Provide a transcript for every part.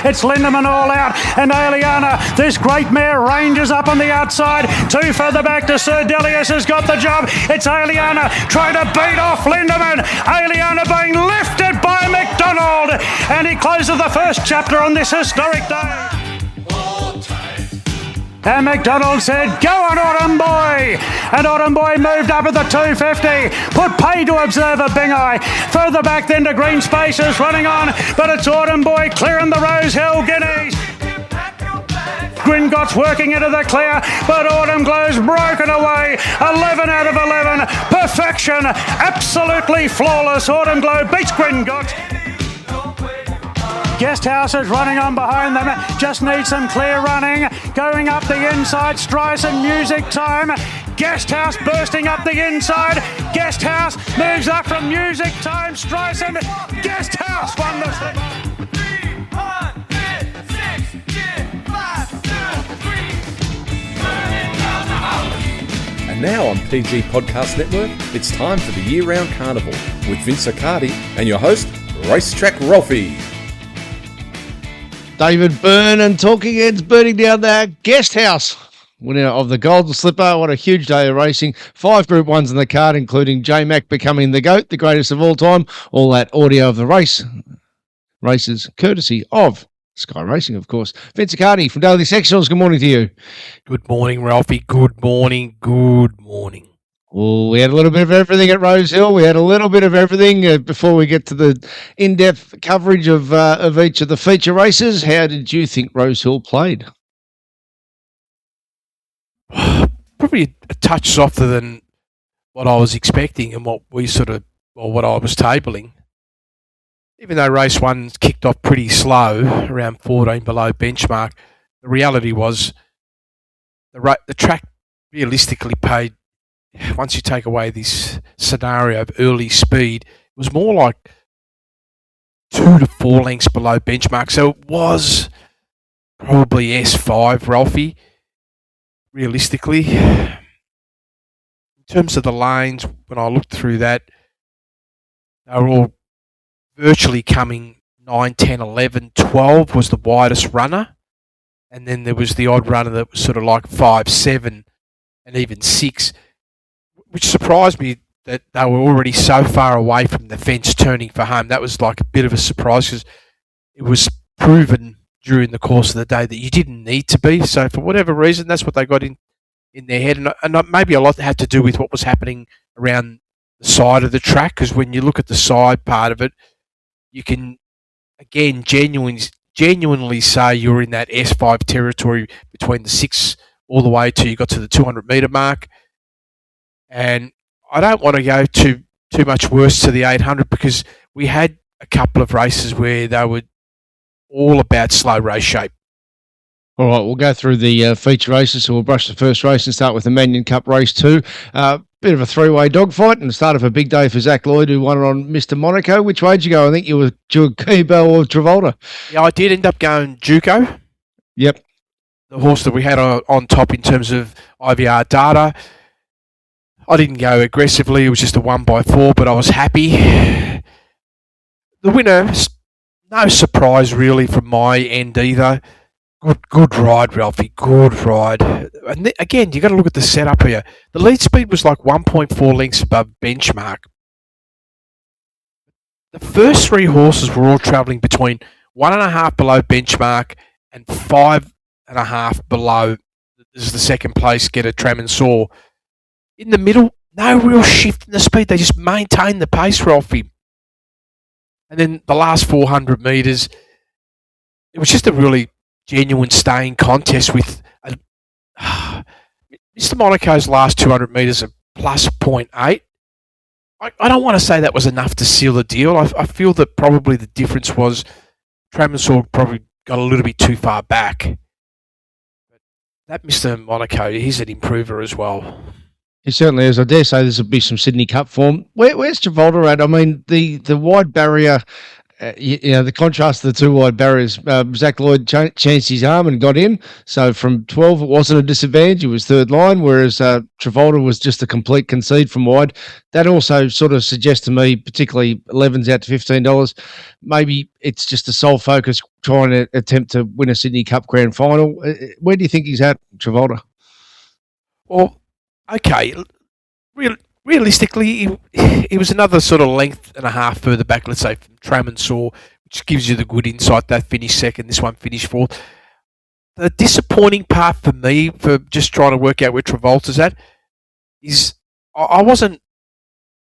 It's Lindemann all out, and Aliana, this great mare, ranges up on the outside. Two further back to Sir Delius has got the job. It's Aliana trying to beat off Lindemann. Aliana being lifted by McDonald, and he closes the first chapter on this historic day. And McDonald said, "Go on, Autumn Boy!" And Autumn Boy moved up at the 250. Put pay to observer Bingeye. Further back then to Green Spaces running on, but it's Autumn Boy clearing the Rose Hill Guineas. Gringotts working into the clear, but Autumn Glow's broken away. 11 out of 11. Perfection. Absolutely flawless. Autumn Glow beats Gringotts. Guest House is running on behind them. Just needs some clear running. Going up the inside. Streisand music time. Guest House bursting up the inside. Guest House moves up from music time. Streisand. Guest House won the slip. And now on PG Podcast Network, it's time for the year-round carnival with Vince Accardi and your host, Racetrack Rolfie. David Byrne and Talking Heads burning down the Guest House. Winner of the Golden Slipper. What a huge day of racing. 5 Group 1s in the card, including J-Mac becoming the GOAT, the greatest of all time. All that audio of the races courtesy of Sky Racing, of course. Vince Accardi from Daily Sectionals. Good morning to you. Good morning, Ralphie. Good morning. Good morning. Well, we had a little bit of everything at Rose Hill. We had a little bit of everything before we get to the in-depth coverage of each of the feature races. How did you think Rose Hill played? Probably a touch softer than what I was expecting and what I was tabling. Even though race 1 kicked off pretty slow, around 14 below benchmark, the reality was the track realistically paid. Once you take away this scenario of early speed, it was more like 2 to 4 lengths below benchmark. So it was probably S5, Ralphie, realistically. In terms of the lanes, when I looked through that, they were all virtually coming 9, 10, 11, 12 was the widest runner. And then there was the odd runner that was sort of like 5, 7, and even 6. Which surprised me that they were already so far away from the fence turning for home. That was like a bit of a surprise because it was proven during the course of the day that you didn't need to be. So for whatever reason, that's what they got in their head. And maybe a lot had to do with what was happening around the side of the track, because when you look at the side part of it, you can, again, genuinely say you're in that S5 territory between the 6 all the way till you got to the 200-metre mark. And I don't want to go too much worse to the 800 because we had a couple of races where they were all about slow race shape. All right, we'll go through the feature races. So we'll brush the first race and start with the Manion Cup Race 2. Bit of a three-way dogfight and the start of a big day for Zach Lloyd, who won it on Mr. Monaco. Which way did you go? I think you were Juco or Travolta. Yeah, I did end up going Juco. Yep. The horse that we had on top in terms of IVR data. I didn't go aggressively. It was just a 1x4, but I was happy. The winner, no surprise really from my end either. Good ride, Ralphie. Good ride. And again, you got to look at the setup here. The lead speed was like 1.4 lengths above benchmark. The first 3 horses were all travelling between 1.5 below benchmark and 5.5 below. This is the second place getter, Tramansour. In the middle, no real shift in the speed. They just maintained the pace, Ralphie. And then the last 400 metres, it was just a really genuine staying contest with Mr. Monaco's last 200 metres of plus 0.8. I don't want to say that was enough to seal the deal. I feel that probably the difference was Tramansour probably got a little bit too far back. But that Mr. Monaco, he's an improver as well. He certainly is. I dare say this will be some Sydney Cup form. Where's Travolta at? I mean, the wide barrier the contrast of the two wide barriers. Zach Lloyd chanced his arm and got in. So from 12, it wasn't a disadvantage. It was third line, whereas Travolta was just a complete concede from wide. That also sort of suggests to me, particularly 11's out to $15, maybe it's just a sole focus trying to attempt to win a Sydney Cup Grand Final. Where do you think he's at, Travolta? Well, okay. Realistically, he was another sort of length and a half further back, let's say, from Tram and Saw, which gives you the good insight. That finished second, this one finished fourth. The disappointing part for me, for just trying to work out where Travolta's at, is I wasn't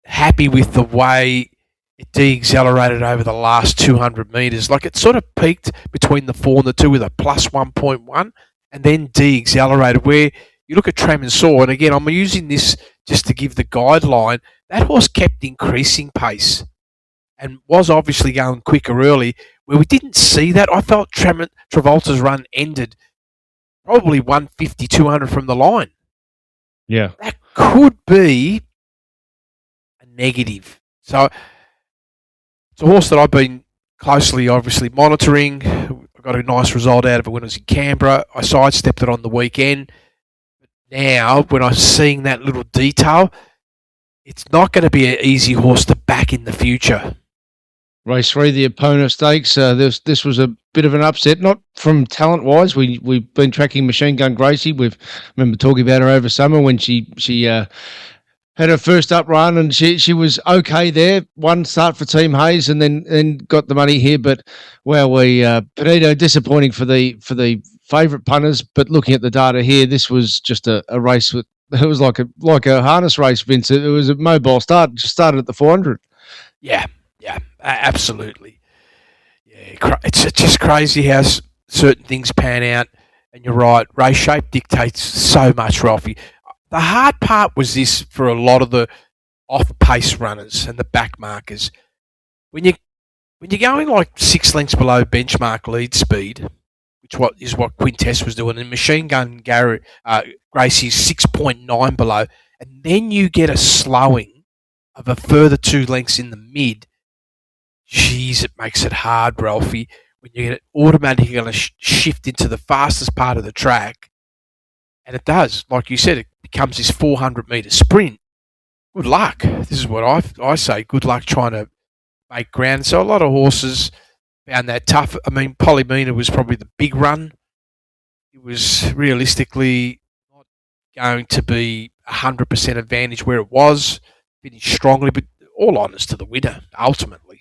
happy with the way it de-accelerated over the last 200 metres. Like, it sort of peaked between the 4 and the 2 with a plus 1.1 and then de-accelerated, where you look at Tram and Saw, and again, I'm using this just to give the guideline. That horse kept increasing pace and was obviously going quicker early, where we didn't see that. I felt Travolta's run ended probably 150, 200 from the line. Yeah. That could be a negative. So it's a horse that I've been closely, obviously, monitoring. I got a nice result out of it when it was in Canberra. I sidestepped it on the weekend. Now, when I'm seeing that little detail, it's not going to be an easy horse to back in the future. Race 3, the opponent stakes. This was a bit of an upset, not from talent-wise. We've been tracking Machine Gun Gracie. Remember talking about her over summer when she had her first up run, and she was okay there. One start for Team Hayes, and then got the money here. But Panito, disappointing for the favourite punters. But looking at the data here, this was just a race with. It was like a harness race, Vince. It was a mobile start. It just started at the 400. Yeah, absolutely. Yeah, it's just crazy how certain things pan out. And you're right, race shape dictates so much, Ralphie. The hard part was this for a lot of the off-pace runners and the back markers. When you're going like 6 lengths below benchmark lead speed, which is what Quintess was doing, and Machine Gun Gracie's 6.9 below, and then you get a slowing of a further 2 lengths in the mid. Jeez, it makes it hard, Ralphie, when you get it automatically going to shift into the fastest part of the track. And it does. Like you said, it becomes this 400-metre sprint. Good luck. This is what I say. Good luck trying to make ground. So a lot of horses found that tough. I mean, Polymena was probably the big run. It was realistically not going to be 100% advantage where it was. Finished strongly, but all honours to the winner, ultimately.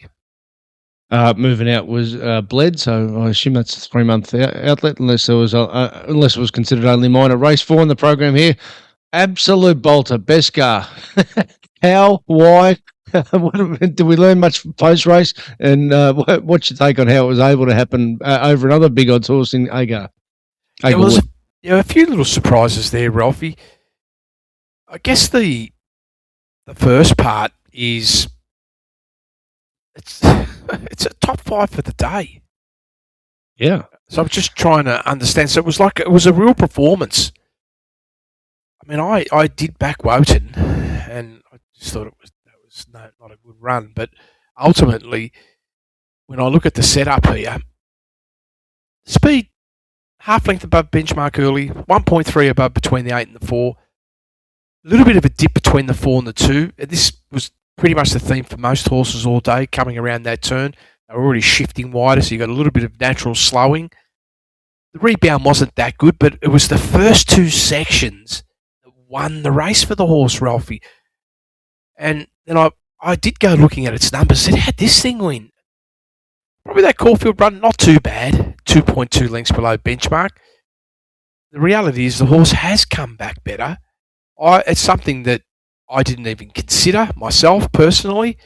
Moving out was Bled, so I assume that's a 3-month outlet, unless it was considered only minor. Race 4 in the program here, Absolute Bolter, Beskar. How? Why? Did we learn much post race? And what's your take on how it was able to happen over another big odds horse in Agar? There was a few little surprises there, Ralphie. I guess the first part is it's a top 5 for the day. Yeah. So I'm just trying to understand. So it was a real performance. I mean, I did back Wotan, and I just thought that was not a good run. But ultimately, when I look at the setup here, speed half length above benchmark early, 1.3 above between the 8 and the 4. A little bit of a dip between the 4 and the 2. And this was pretty much the theme for most horses all day, coming around that turn. They were already shifting wider, so you got a little bit of natural slowing. The rebound wasn't that good, but it was the first 2 sections that won the race for the horse, Ralphie. And then I did go looking at its numbers, said, how'd this thing win? Probably that Caulfield run, not too bad, 2.2 lengths below benchmark. The reality is the horse has come back better. It's something that I didn't even consider myself personally.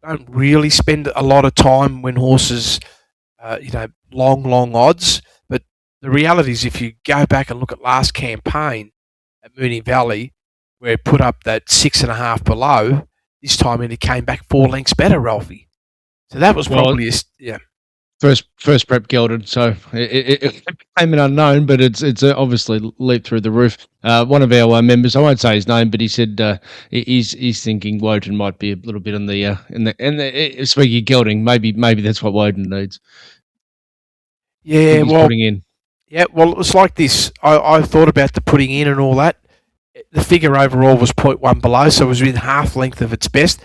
Don't really spend a lot of time when horses, long odds. But the reality is, if you go back and look at last campaign at Moonee Valley, where it put up that 6.5 below, this time it came back 4 lengths better, Ralphie. So that was probably first prep gelded. So it payment unknown, but it's obviously leaped through the roof. One of our members, I won't say his name, but he said he's thinking Woden might be a little bit in the speaking of gelding, maybe that's what Woden needs. Yeah, He's putting in. Yeah, well, it's like this. I thought about the putting in and all that. The figure overall was 0.1 below, so it was within half length of its best.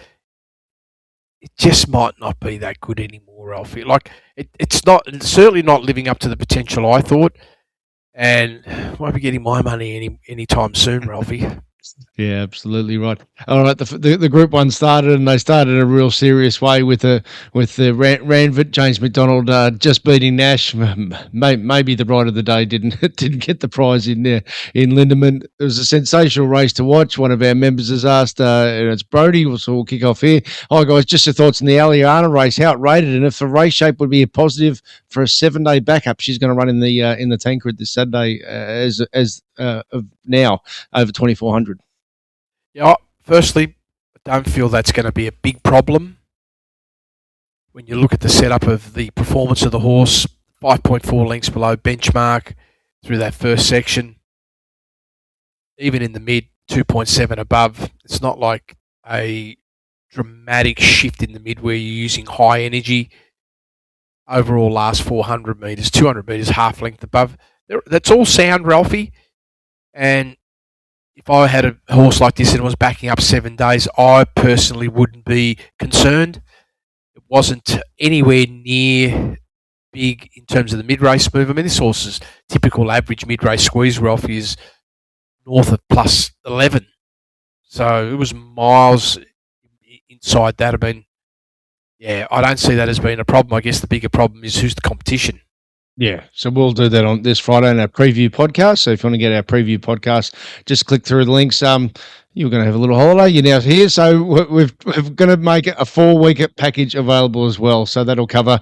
It just might not be that good anymore, Alfie. Like, it's certainly not living up to the potential I thought, and won't be getting my money anytime soon, Ralphie. Yeah, absolutely right. All right, the Group 1 started, and they started in a real serious way with the Ranvit, James McDonald just beating Nash. Maybe the ride of the day didn't get the prize in there in Lindemann. It was a sensational race to watch. One of our members has asked, and it's Brody, so we'll kick off here. Hi guys, just your thoughts on the Aliana race, how it rated, and if the race shape would be a positive for a 7-day backup. She's going to run in the Tancred this Saturday as of now over 2,400. Yeah, firstly, I don't feel that's going to be a big problem. When you look at the setup of the performance of the horse, 5.4 lengths below benchmark through that first section, even in the mid, 2.7 above. It's not like a dramatic shift in the mid where you're using high energy. Overall, last 400 metres, 200 metres, half length above. That's all sound, Ralphie. And if I had a horse like this and was backing up 7 days, I personally wouldn't be concerned. It wasn't anywhere near big in terms of the mid-race move. I mean, this horse's typical average mid-race squeeze, Ralphie, is north of plus 11. So it was miles inside that. I mean, yeah, I don't see that as being a problem. I guess the bigger problem is who's the competition. Yeah, so we'll do that on this Friday in our preview podcast. So if you want to get our preview podcast, just click through the links. You're going to have a little holiday. You're now here, so we're going to make it a 4-week package available as well. So that'll cover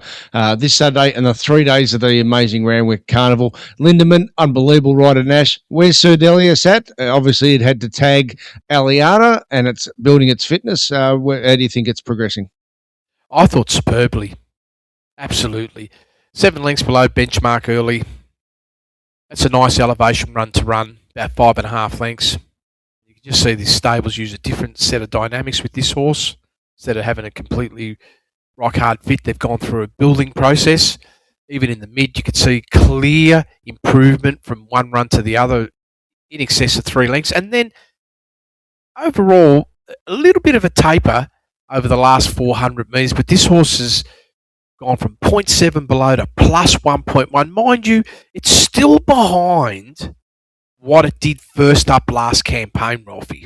this Saturday and the 3 days of the amazing Randwick Carnival. Lindemann, unbelievable ride at Nash. Where's Sir Delius at? Obviously, it had to tag Aliana, and it's building its fitness. How do you think it's progressing? I thought superbly. Absolutely. 7 lengths below benchmark early. That's a nice elevation run to run, about 5.5 lengths. You can just see these stables use a different set of dynamics with this horse. Instead of having a completely rock-hard fit, they've gone through a building process. Even in the mid, you could see clear improvement from one run to the other in excess of 3 lengths. And then overall, a little bit of a taper over the last 400 metres, but this horse has gone from 0.7 below to plus 1.1. Mind you, it's still behind what it did first up last campaign, Ralphie.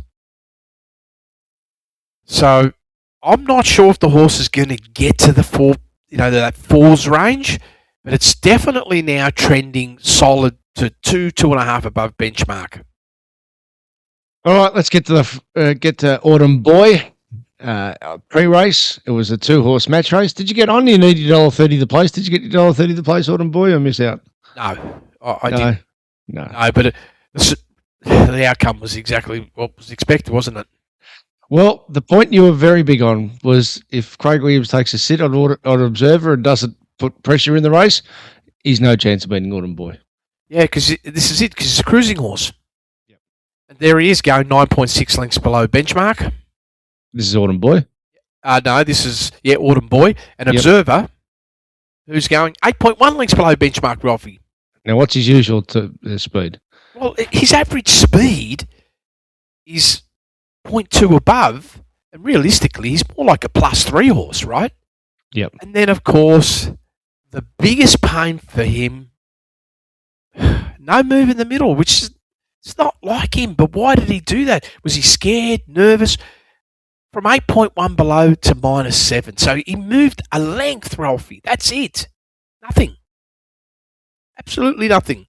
So I'm not sure if the horse is going to get to that fours range, but it's definitely now trending solid to 2.5 above benchmark. All right, let's get to Autumn Boy. Pre-race, it was a 2-horse match race. Did you get on? You need your $1.30 the place. Did you get your $1.30 the place, Autumn Boy, or miss out? No, I didn't. No, but the outcome was exactly what was expected, wasn't it? Well, the point you were very big on was if Craig Williams takes a sit on Observer and doesn't put pressure in the race, he's no chance of beating Autumn Boy. Yeah, because this is it, because it's a cruising horse. Yep. And there he is going 9.6 lengths below benchmark. This is Autumn Boy? No, this is, Autumn Boy. An Observer who's going 8.1 lengths below benchmark, Ralphie. Now, what's his usual speed? Well, his average speed is 0.2 above, and realistically, he's more like a +3 horse, right? Yep. And then, of course, the biggest pain for him, no move in the middle, which is it's not like him, but why did he do that? Was he scared, nervous? From 8.1 below to -7. So he moved a length, Ralphie. That's it. Nothing. Absolutely nothing.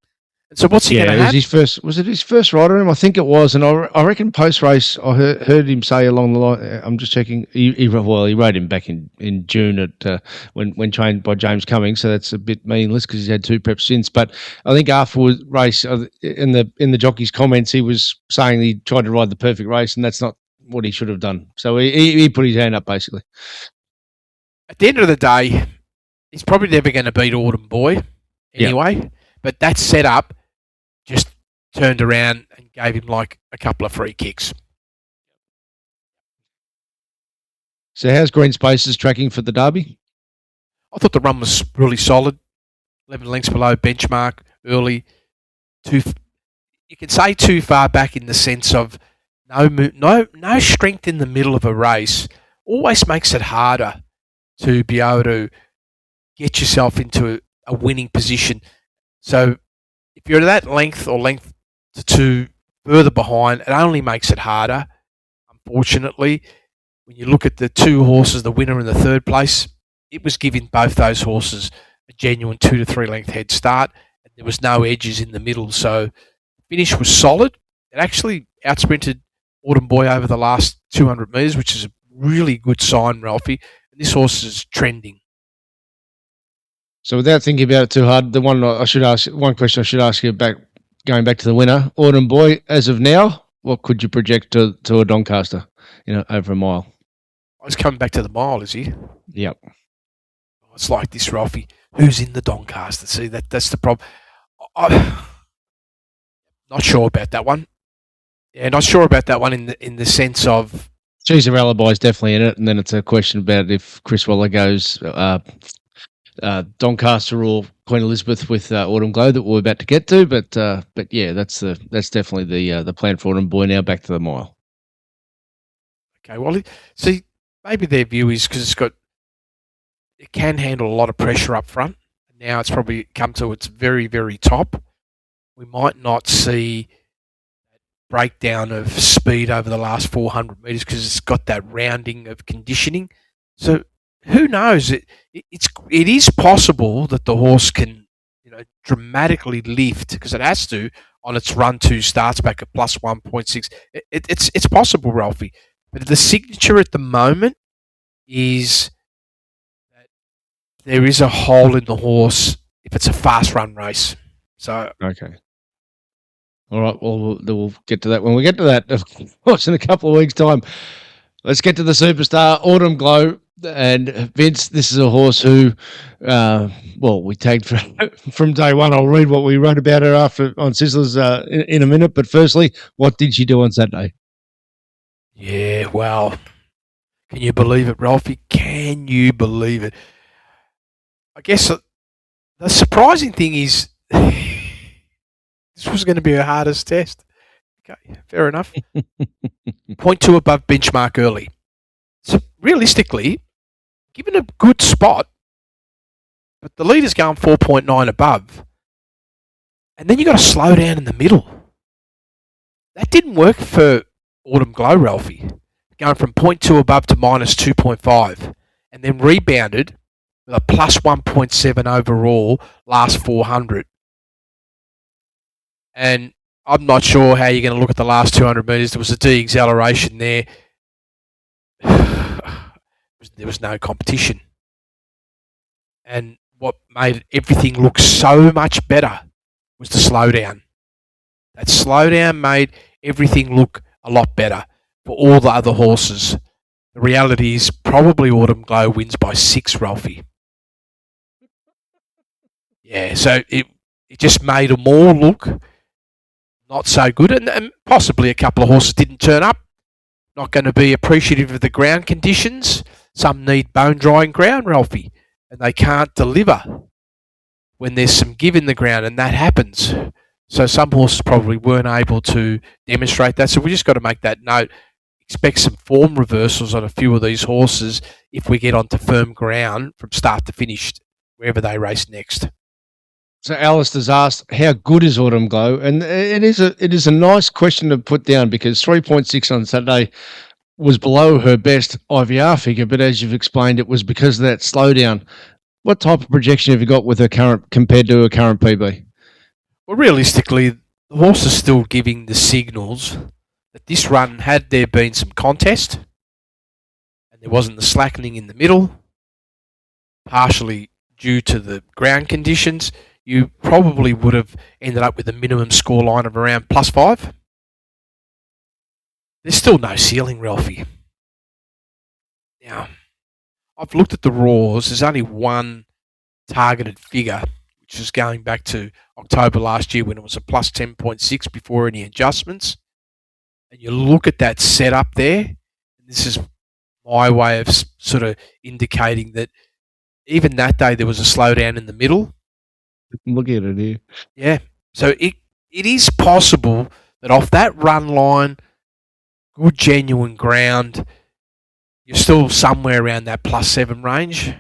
And so what's he going to have? Was it his first ride on him? I think it was. And I reckon post-race, I heard him say along the line, I'm just checking, he rode him back in June at when trained by James Cummings, so that's a bit meaningless because he's had 2 preps since. But I think afterwards race, in the jockey's comments, he was saying he tried to ride the perfect race, and that's not what he should have done. So he put his hand up, basically. At the end of the day, he's probably never going to beat Autumn Boy anyway. Yep. But that setup just turned around and gave him like a couple of free kicks. So how's Green Spaces tracking for the Derby? I thought the run was really solid. 11 lengths below benchmark early. You can say too far back in the sense of no strength in the middle of a race always makes it harder to be able to get yourself into a winning position. So if you're at that length or length to two further behind, it only makes it harder. Unfortunately, when you look at the two horses, the winner and the third place, it was giving both those horses a genuine 2 to 3 length head start. And there was no edges in the middle. So the finish was solid. It actually outsprinted Autumn Boy over the last 200 metres, which is a really good sign, Ralphie. And this horse is trending. So without thinking about it too hard, one question I should ask you going back to the winner, Autumn Boy, as of now, what could you project to a Doncaster, over a mile? Oh, he's coming back to the mile, is he? Yep. It's like this, Ralphie. Who's in the Doncaster? See, that's the problem. I'm not sure about that one. Yeah, not sure about that one in the sense of Caesar Alibi is definitely in it, and then it's a question about if Chris Waller goes Doncaster or Queen Elizabeth with Autumn Glow that we're about to get to. But yeah, that's definitely the plan for Autumn Boy now back to the mile. Okay, well, see, maybe their view is because it can handle a lot of pressure up front. Now it's probably come to its very, very top. We might not see breakdown of speed over the last 400 metres because it's got that rounding of conditioning. So who knows? It is possible that the horse can dramatically lift because it has to on its run two starts back at plus 1.6. It's possible, Ralphie. But the signature at the moment is that there is a hole in the horse if it's a fast run race. So okay. All right, well, we'll get to that when we get to that, of course, in a couple of weeks' time. Let's get to the superstar, Autumn Glow. And Vince, this is a horse who, we tagged from day one. I'll read what we wrote about her on Sizzlers in a minute. But firstly, what did she do on Saturday? Yeah, well, can you believe it, Ralphie? Can you believe it? I guess the surprising thing is this was going to be her hardest test. Okay, fair enough. 0.2 above benchmark early. So realistically, given a good spot, but the leader's going 4.9 above, and then you got to slow down in the middle. That didn't work for Autumn Glow, Ralphie. Going from 0.2 above to minus 2.5, and then rebounded with a plus 1.7 overall last 400. And I'm not sure how you're going to look at the last 200 metres. There was a de-acceleration there. There was no competition. And what made everything look so much better was the slowdown. That slowdown made everything look a lot better for all the other horses. The reality is probably Autumn Glow wins by 6, Ralphie. Yeah, so it just made them all look not so good. And possibly a couple of horses didn't turn up. Not going to be appreciative of the ground conditions. Some need bone-drying ground, Ralphie, and they can't deliver when there's some give in the ground, and that happens. So some horses probably weren't able to demonstrate that. So we just got to make that note. Expect some form reversals on a few of these horses if we get onto firm ground from start to finish, wherever they race next. So Alistair's asked, how good is Autumn Glow? And it is a nice question to put down because 3.6 on Saturday was below her best IVR figure, but as you've explained, it was because of that slowdown. What type of projection have you got with her compared to her current PB? Well, realistically, the horse is still giving the signals that this run, had there been some contest, and there wasn't the slackening in the middle, partially due to the ground conditions, you probably would have ended up with a minimum score line of around plus 5. There's still no ceiling, Ralphie. Now, I've looked at the raws. There's only one targeted figure, which which is going back to October last year when it was a plus 10.6 before any adjustments. And you look at that setup there, this is my way of sort of indicating that even that day there was a slowdown in the middle. Look at it here. Yeah. So it is possible that off that run line, good genuine ground, you're still somewhere around that plus 7 range.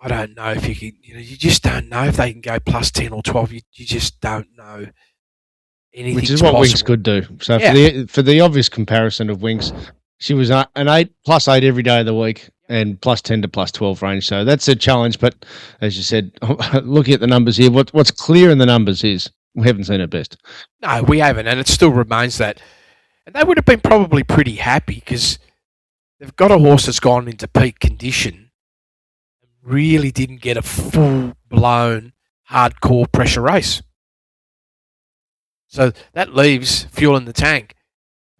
I don't know if you can, you just don't know if they can go plus 10 or 12. You just don't know. Which is what possible. Winks could do. So for the obvious comparison of Winks, she was an 8 plus 8 every day of the week and plus 10 to plus 12 range. So that's a challenge. But as you said, looking at the numbers here, what's clear in the numbers is we haven't seen it best. No, we haven't, and it still remains that. And they would have been probably pretty happy because they've got a horse that's gone into peak condition and really didn't get a full-blown, hardcore pressure race. So that leaves fuel in the tank.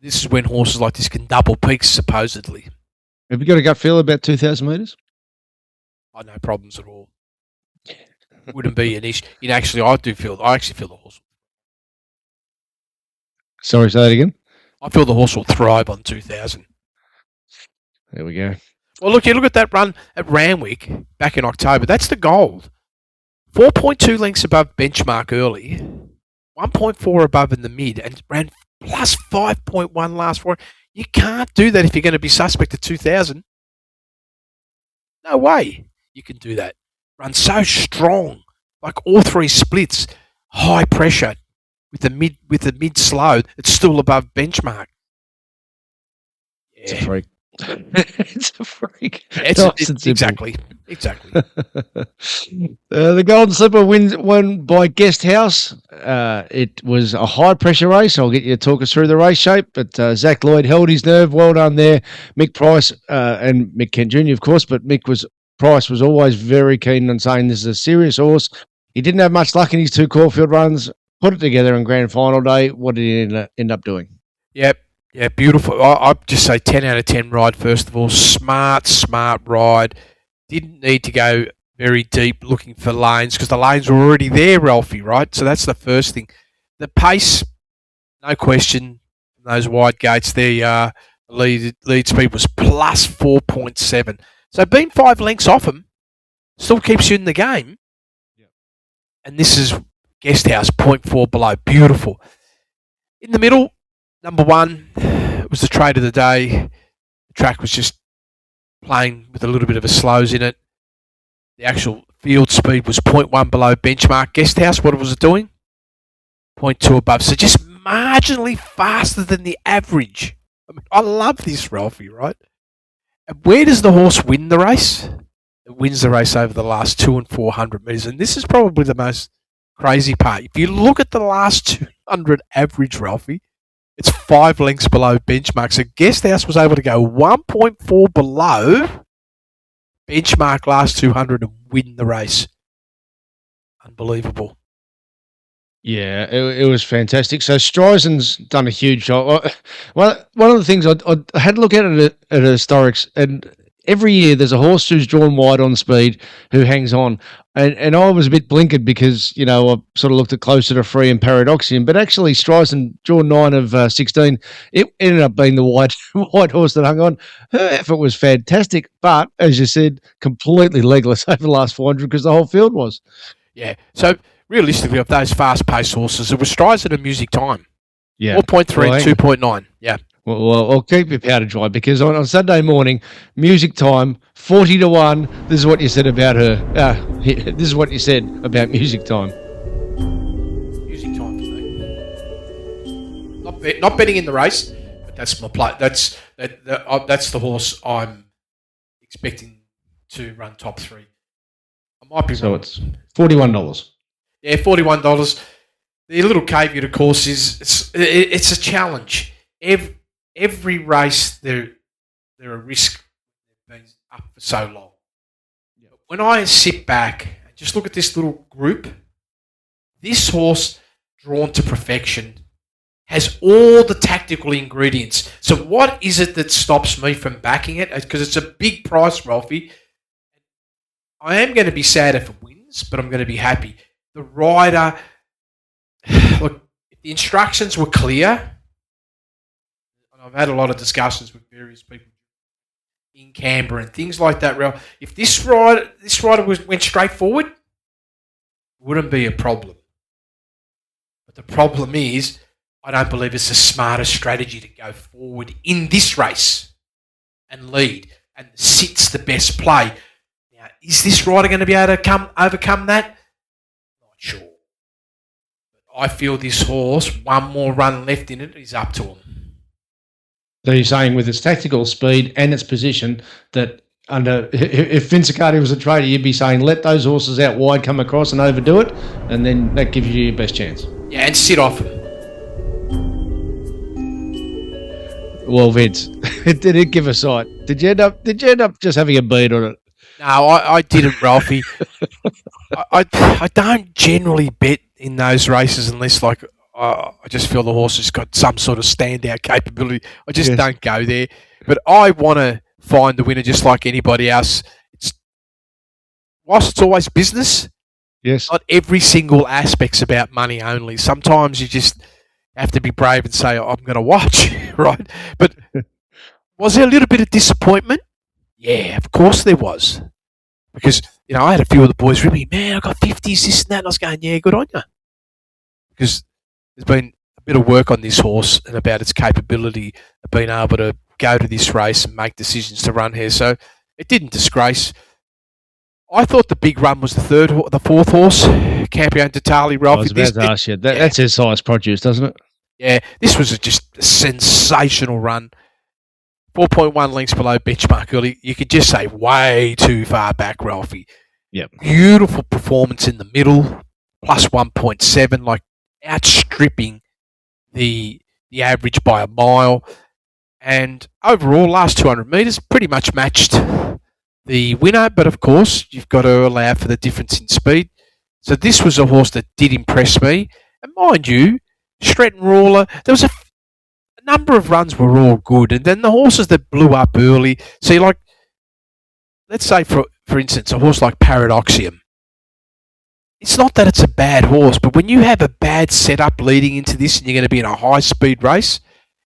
This is when horses like this can double peaks, supposedly. Have you got a gut feel about 2,000 metres? Oh, no problems at all. Wouldn't be an issue. I actually feel the horse. Sorry, say that again? I feel the horse will thrive on 2,000. There we go. Well, look at that run at Randwick back in October. That's the gold. 4.2 lengths above benchmark early, 1.4 above in the mid, and ran plus 5.1 last 4. You can't do that if you're going to be suspect at 2,000. No way you can do that. Run so strong, like all 3 splits, high pressure with the mid slow. It's still above benchmark. Yeah. It's a freak. It's a freak. Exactly. The Golden Slipper won by Guest House. It was a high pressure race. I'll get you to talk us through the race shape, but Zach Lloyd held his nerve. Well done there. Mick Price and Mick Kent Jr., of course, but Price was always very keen on saying this is a serious horse. He didn't have much luck in his 2 Caulfield runs. Put it together on grand final day. What did he end up doing? Yep. Yeah, beautiful. I'd just say 10 out of 10 ride, first of all. Smart ride. Didn't need to go very deep looking for lanes because the lanes were already there, Ralphie, right? So that's the first thing. The pace, no question. Those wide gates there, lead speed was plus 4.7. So being 5 lengths off him still keeps you in the game. Yep. And this is Guest House, 0.4 below. Beautiful. In the middle, number 1 was the trade of the day. The track was just playing with a little bit of a slows in it. The actual field speed was 0.1 below benchmark. Guest House, what was it doing? 0.2 above. So just marginally faster than the average. I mean, I love this, Ralphie, right? And where does the horse win the race? It wins the race over the last 200 and 400 metres. And this is probably the most crazy part. If you look at the last 200 average, Ralphie, it's 5 lengths below benchmark. So Guest House was able to go 1.4 below benchmark last 200 and win the race. Unbelievable. Yeah, it was fantastic. So Streisen's done a huge job. One of the things I had to look at it at historics, and every year there's a horse who's drawn wide on speed who hangs on. And I was a bit blinkered because, I sort of looked at closer to Free and Paradoxian, but actually Streisand drawn 9 of 16. It ended up being the white horse that hung on. Her effort was fantastic, but as you said, completely legless over the last 400 because the whole field was. Yeah. So realistically, of those fast-paced horses, it was Streisand and Music Time. Yeah. 4.3 and 2.9. Yeah. Well, I'll keep your powder dry because on Sunday morning, Music Time, 40-1. This is what you said about her. This is what you said about Music Time. Music Time for me. Not betting in the race, but that's my play. That's the horse I'm expecting to run top 3. I might be so wrong. it's $41. Yeah, $41. The little caveat, of course, is it's a challenge. Every race, there are risks being up for so long. Yep. When I sit back and just look at this little group, this horse, drawn to perfection, has all the tactical ingredients. So what is it that stops me from backing it? Because it's a big price, Ralphie. I am going to be sad if it wins. once, but I'm going to be happy. The rider, look, if the instructions were clear, and I've had a lot of discussions with various people in Canberra and things like that, Ralph, if this rider went straight forward, it wouldn't be a problem. But the problem is, I don't believe it's the smartest strategy to go forward in this race and lead, and sit's the best play. Now, is this rider going to be able to overcome that? Not sure. But I feel this horse, one more run left in it, is up to him. So you're saying with its tactical speed and its position that if Vince Accardi was a trader, you'd be saying let those horses out wide come across and overdo it, and then that gives you your best chance. Yeah, and sit off him. Well, Vince, did it give a sight? Did you end up just having a bead on it? No, I didn't, Ralphie. I don't generally bet in those races unless I just feel the horse has got some sort of standout capability. I just don't go there. But I want to find the winner just like anybody else. Whilst it's always business, yes, not every single aspect's about money only. Sometimes you just have to be brave and say, I'm going to watch, right? But was there a little bit of disappointment? Yeah, of course there was. Because, I had a few of the boys rip me, man, I got 50s, this and that. And I was going, yeah, good on you. Because there's been a bit of work on this horse and about its capability of being able to go to this race and make decisions to run here. So it didn't disgrace. I thought the big run was the fourth horse, Campione Totale, Ralph. I was about to ask you. That's his size produce, doesn't it? Yeah, this was just a sensational run. 4.1 lengths below benchmark early. You could just say way too far back, Ralphie. Yep. Beautiful performance in the middle, plus 1.7, outstripping the average by a mile. And overall, last 200 metres, pretty much matched the winner. But of course, you've got to allow for the difference in speed. So this was a horse that did impress me. And mind you, Stretton Ruler, there was a number of runs were all good, and then the horses that blew up early. See, let's say for instance, a horse like Paradoxium. It's not that it's a bad horse, but when you have a bad setup leading into this, and you're going to be in a high-speed race,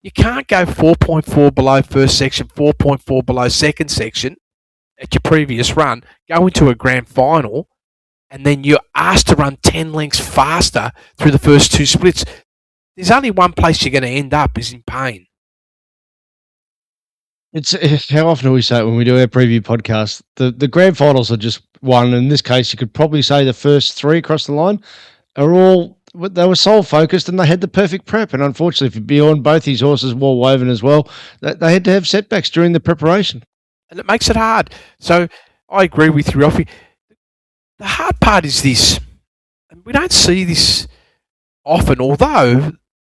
you can't go 4.4 below first section, 4.4 below second section at your previous run, go into a grand final, and then you're asked to run 10 lengths faster through the first two splits. There's only one place you're going to end up is in pain. It's how often do we say it when we do our preview podcast? The grand finals are just one. In this case, you could probably say the first three across the line they were sole focused and they had the perfect prep. And unfortunately, for Bjorn, both his horses were woven as well. They had to have setbacks during the preparation, and it makes it hard. So I agree with you, Ralphie. The hard part is this, and we don't see this often, although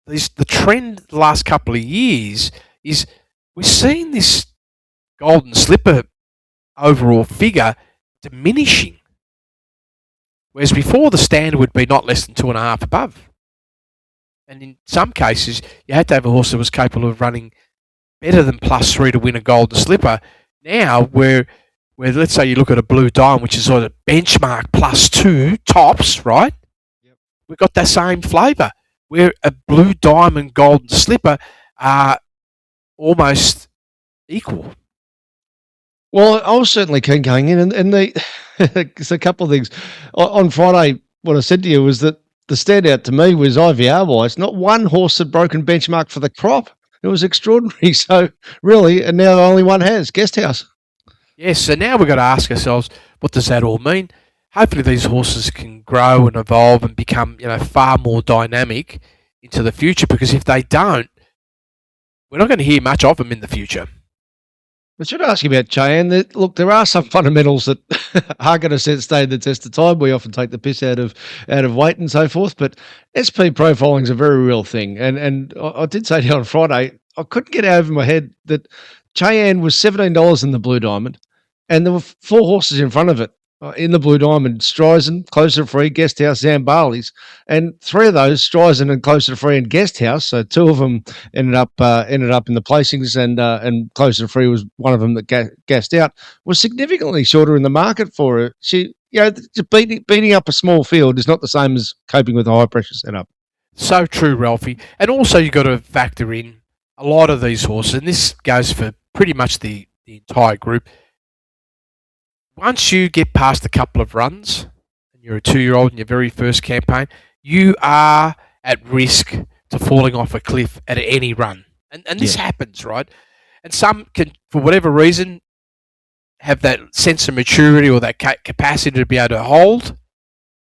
the trend the last couple of years is we're seeing this Golden Slipper overall figure diminishing. Whereas before the standard would be not less than 2.5 above. And in some cases, you had to have a horse that was capable of running better than +3 to win a Golden Slipper. Now, where let's say you look at a Blue Diamond, which is sort of benchmark +2 tops, right? Yep. We've got that same flavour, where a Blue Diamond Golden Slipper are almost equal. Well, I was certainly keen going in, and there's a couple of things. On Friday, what I said to you was that the standout to me was IVR-wise. Not one horse had broken benchmark for the crop. It was extraordinary. So, really, and now only one has, Guest House. Yes, so now we've got to ask ourselves, what does that all mean? Hopefully these horses can grow and evolve and become, far more dynamic into the future, because if they don't, we're not going to hear much of them in the future. I should ask you about Cheyenne. Look, there are some fundamentals that are going to stay the test of time. We often take the piss out of weight and so forth, but SP profiling is a very real thing. And I did say to you on Friday, I couldn't get over my head that Cheyenne was $17 in the Blue Diamond, and there were 4 horses in front of it in the Blue Diamond: Streisand, Closer to Free, Guest House, Zambales, and 3 of those, Streisand and Closer to Free and Guest House. So 2 of them ended up in the placings, and Closer to Free was one of them that gassed out. Was significantly shorter in the market for her. just beating up a small field is not the same as coping with a high pressure setup. So true, Ralphie. And also you've got to factor in a lot of these horses, and this goes for pretty much the entire group. Once you get past a couple of runs, and you're a 2-year-old in your very first campaign, you are at risk to falling off a cliff at any run. And this happens, right? And some can, for whatever reason, have that sense of maturity or that capacity to be able to hold,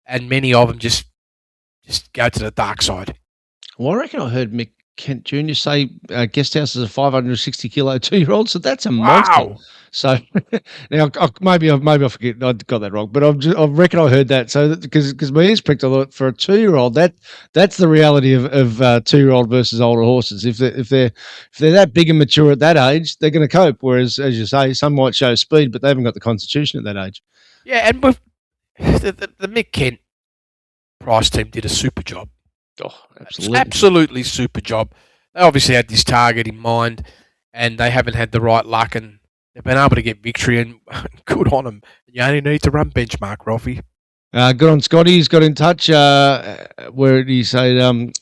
and many of them just go to the dark side. Well, I reckon I heard Mick Kent Jr. say Guest House is a 560 kilo 2-year-old, so that's a monster. So now maybe I forget I got that wrong, but I reckon I heard that. So because my ears pricked, I thought for a 2-year-old that's the reality of 2-year-old versus older horses. If they're that big and mature at that age, they're going to cope. Whereas, as you say, some might show speed, but they haven't got the constitution at that age. Yeah, and with the Mick Kent Price team did a super job. Oh, absolutely. Absolutely super job. They obviously had this target in mind, and they haven't had the right luck, and they've been able to get victory, and good on them. You only need to run benchmark, Ralphie. Good on Scotty. He's got in touch where he said,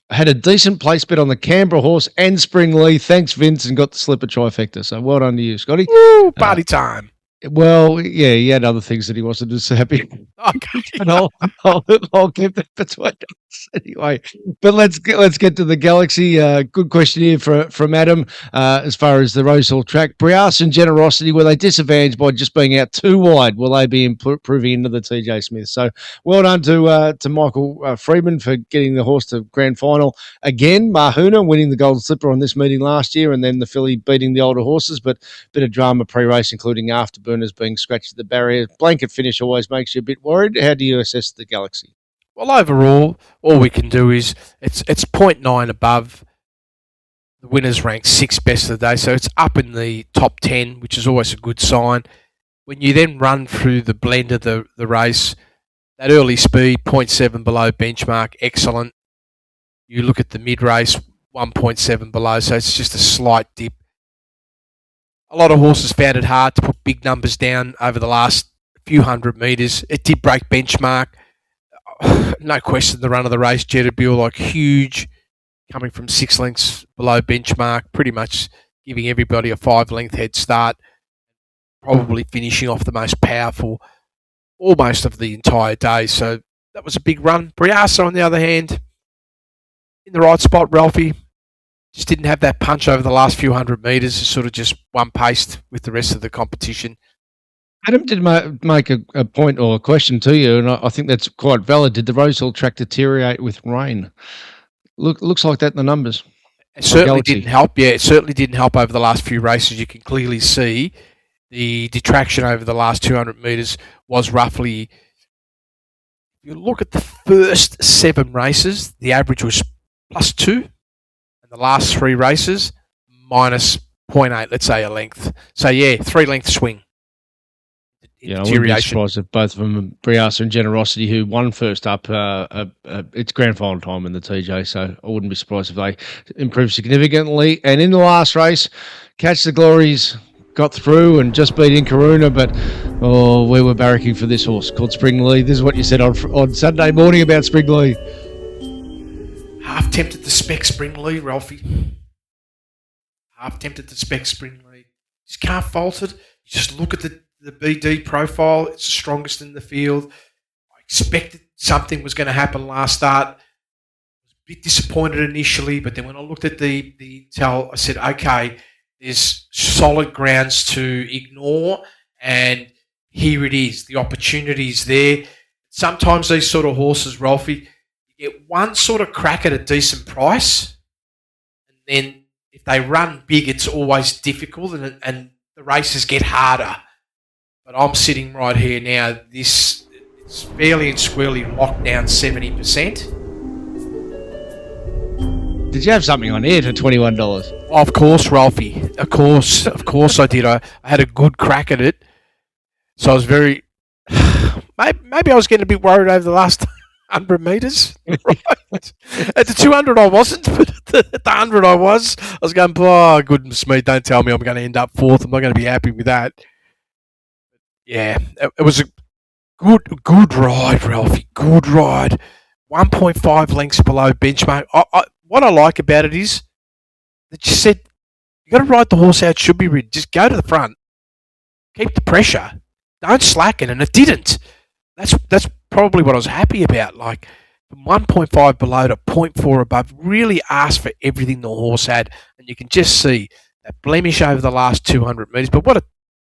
had a decent place bet on the Canberra horse and Spring Lee. Thanks, Vince, and got the slipper trifecta. So well done to you, Scotty. Woo, party time. Well, yeah, he had other things that he wasn't as happy. Okay. And I'll keep that between us anyway. But let's get to the Galaxy. Good question here from Adam. As far as the Rosehall track, Brias and Generosity, were they disadvantaged by just being out too wide? Will they be improving into the TJ Smith? So well done to Michael Freeman for getting the horse to grand final again. Mahuna winning the Golden Slipper on this meeting last year, and then the filly beating the older horses. But bit of drama pre-race, including afterburners being scratched at the barrier. Blanket finish always makes you a bit worried. How do you assess the Galaxy? Well, overall, all we can do is it's 0.9 above the winners ranked 6th best of the day, so it's up in the top 10, which is always a good sign. When you then run through the blend of the race, that early speed, 0.7 below benchmark, excellent. You look at the mid-race, 1.7 below, so it's just a slight dip. A lot of horses found it hard to put big numbers down over the last few hundred metres. It did break benchmark. No question, the run of the race, Jetterbill, like huge, coming from 6 lengths below benchmark, pretty much giving everybody a 5-length head start, probably finishing off the most powerful almost of the entire day. So that was a big run. Briasa, on the other hand, in the right spot, Ralphie. Just didn't have that punch over the last few hundred metres. Sort of just one-paced with the rest of the competition. Adam did make a point or a question to you, and I think that's quite valid. Did the Rosehall track deteriorate with rain? Looks like that in the numbers. It certainly didn't help. Yeah, it certainly didn't help over the last few races. You can clearly see the detraction over the last 200 metres was roughly, if you look at the first 7 races, the average was +2. The last 3 races, minus 0.8, let's say a length. So, yeah, 3-length swing. Yeah, I wouldn't be surprised if both of them, Briasa and Generosity, who won first up, it's grand final time in the TJ, so I wouldn't be surprised if they improve significantly. And in the last race, Catch the Glories got through and just beat Inkaruna, but we were barracking for this horse called Spring Lee. This is what you said on Sunday morning about Spring Lee. Half tempted to spec Spring Lee, Ralphie. Half tempted to spec Spring Lee. Just can't fault it. You just look at the BD profile. It's the strongest in the field. I expected something was going to happen last start. I was a bit disappointed initially, but then when I looked at the tell, I said, okay, there's solid grounds to ignore, and here it is. The opportunity's there. Sometimes these sort of horses, Ralphie, get one sort of crack at a decent price, and then if they run big, it's always difficult, and the races get harder. But I'm sitting right here now. This is fairly and squarely locked down 70%. Did you have something on air for $21? Of course, Ralphie. Of course I did. I had a good crack at it. So I was very... Maybe I was getting a bit worried over the last 100 metres. Right? At the 200 I wasn't, but at the 100 I was. I was going, oh, goodness me, don't tell me I'm going to end up 4th. I'm not going to be happy with that. Yeah, it was a Good ride, Ralphie. Good ride. 1.5 lengths below benchmark. What I like about it is that you said you got to ride the horse out. Should be ridden. Just go to the front. Keep the pressure. Don't slacken, and it didn't. That's probably what I was happy about. Like from 1.5 below to 0.4 above, really asked for everything the horse had, and you can just see that blemish over the last 200 metres. But what it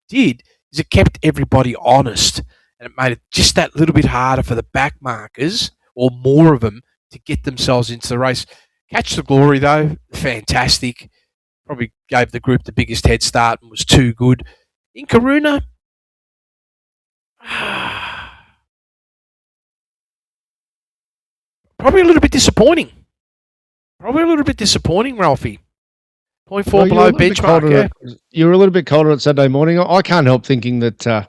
did is it kept everybody honest, and it made it just that little bit harder for the back markers, or more of them, to get themselves into the race. Catch the Glory, though, fantastic. Probably gave the group the biggest head start and was too good. In Karuna, probably a little bit disappointing. Ralphie. 0.4 below benchmark. You were a little bit colder at Saturday morning. I can't help thinking that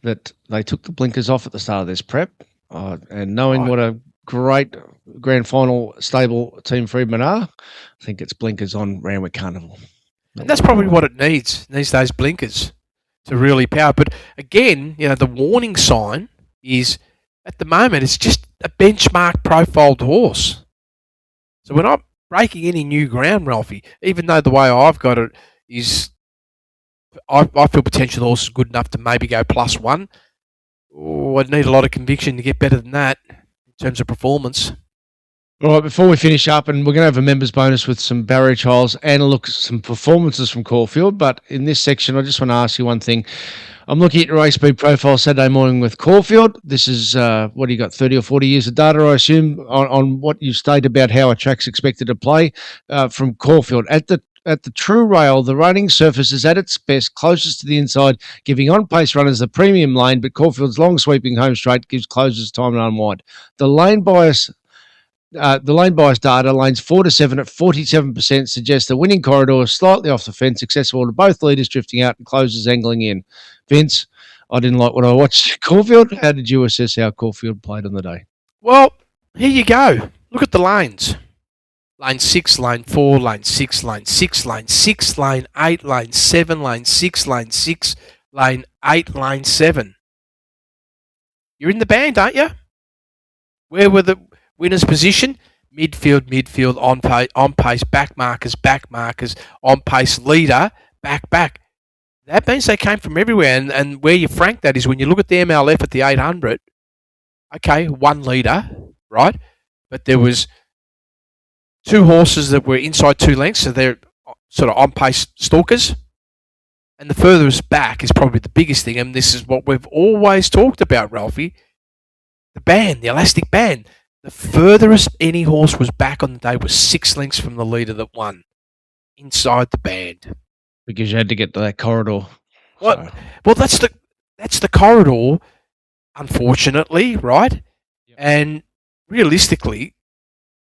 that they took the blinkers off at the start of this prep, and knowing what a great grand final stable Team Friedman are, I think it's blinkers on Randwick Carnival. And that's probably what it needs. It needs those blinkers to really power. But again, the warning sign is at the moment it's just a benchmark profiled horse. So we're not breaking any new ground, Ralphie, even though the way I've got it is I feel potential the horse is good enough to maybe go +1. Oh, I'd need a lot of conviction to get better than that in terms of performance. All right, before we finish up, and we're going to have a members bonus with some barrier trials and a look at some performances from Caulfield, but in this section, I just want to ask you one thing. I'm looking at your race speed profile Saturday morning with Caulfield. This is, what do you got, 30 or 40 years of data, I assume, on what you stated about how a track's expected to play from Caulfield. At the true rail, the running surface is at its best, closest to the inside, giving on-pace runners the premium lane, but Caulfield's long sweeping home straight gives closers time to unwind. The lane bias data, lanes 4 to 7 at 47%, suggests the winning corridor is slightly off the fence, accessible to both leaders drifting out and closers angling in. Vince, I didn't like what I watched. Caulfield, how did you assess how Caulfield played on the day? Well, here you go. Look at the lanes. Lane 6, lane 4, lane 6, lane 6, lane 6, lane 8, lane 7, lane 6, lane 6, lane 8, lane 7. You're in the band, aren't you? Where were the winner's position? Midfield, on pace, back markers, on pace, leader, back. That means they came from everywhere, and where you frank that is when you look at the MLF at the 800. Okay, one leader, right? But there was 2 horses that were inside 2 lengths, so they're sort of on pace stalkers. And the furthest back is probably the biggest thing, and this is what we've always talked about, Ralphie. The band, the elastic band. The furthest any horse was back on the day was 6 lengths from the leader that won, inside the band. Because you had to get to that corridor. What? So. Well, that's the corridor, unfortunately, right? Yep. And realistically,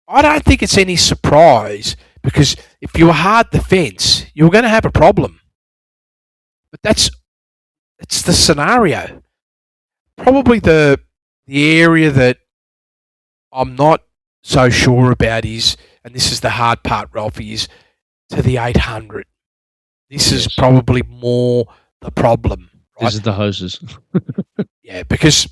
I don't think it's any surprise, because if you were hard the fence, you were going to have a problem. But that's the scenario. Probably the area that I'm not so sure about is, and this is the hard part, Ralphie, is to the 800. This is probably more the problem. Right? This is the hoses. Yeah, because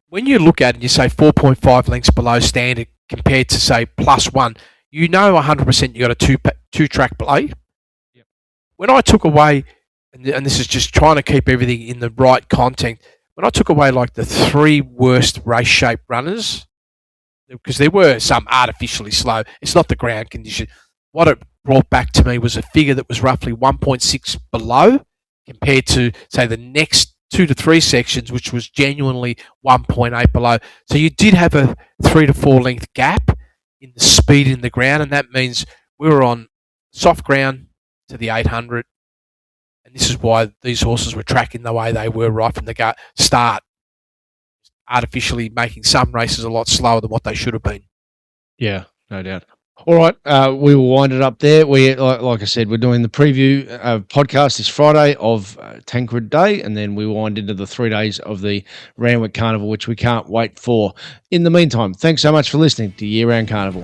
when you look at it and you say 4.5 lengths below standard compared to, say, +1, you know 100% you got a two-track play. Yep. When I took away, and this is just trying to keep everything in the right content, when I took away like the 3 worst race-shape runners, because there were some artificially slow, it's not the ground condition. What it brought back to me was a figure that was roughly 1.6 below compared to, say, the next 2 to 3 sections, which was genuinely 1.8 below. So you did have a 3 to 4 length gap in the speed in the ground, and that means we were on soft ground to the 800, and this is why these horses were tracking the way they were right from the start, artificially making some races a lot slower than what they should have been. Yeah, no doubt. All right, we will wind it up there. We, like I said, we're doing the preview podcast this Friday of Tancred Day, and then we wind into the 3 days of the Randwick Carnival, which we can't wait for. In the meantime, thanks so much for listening to Year Round Carnival.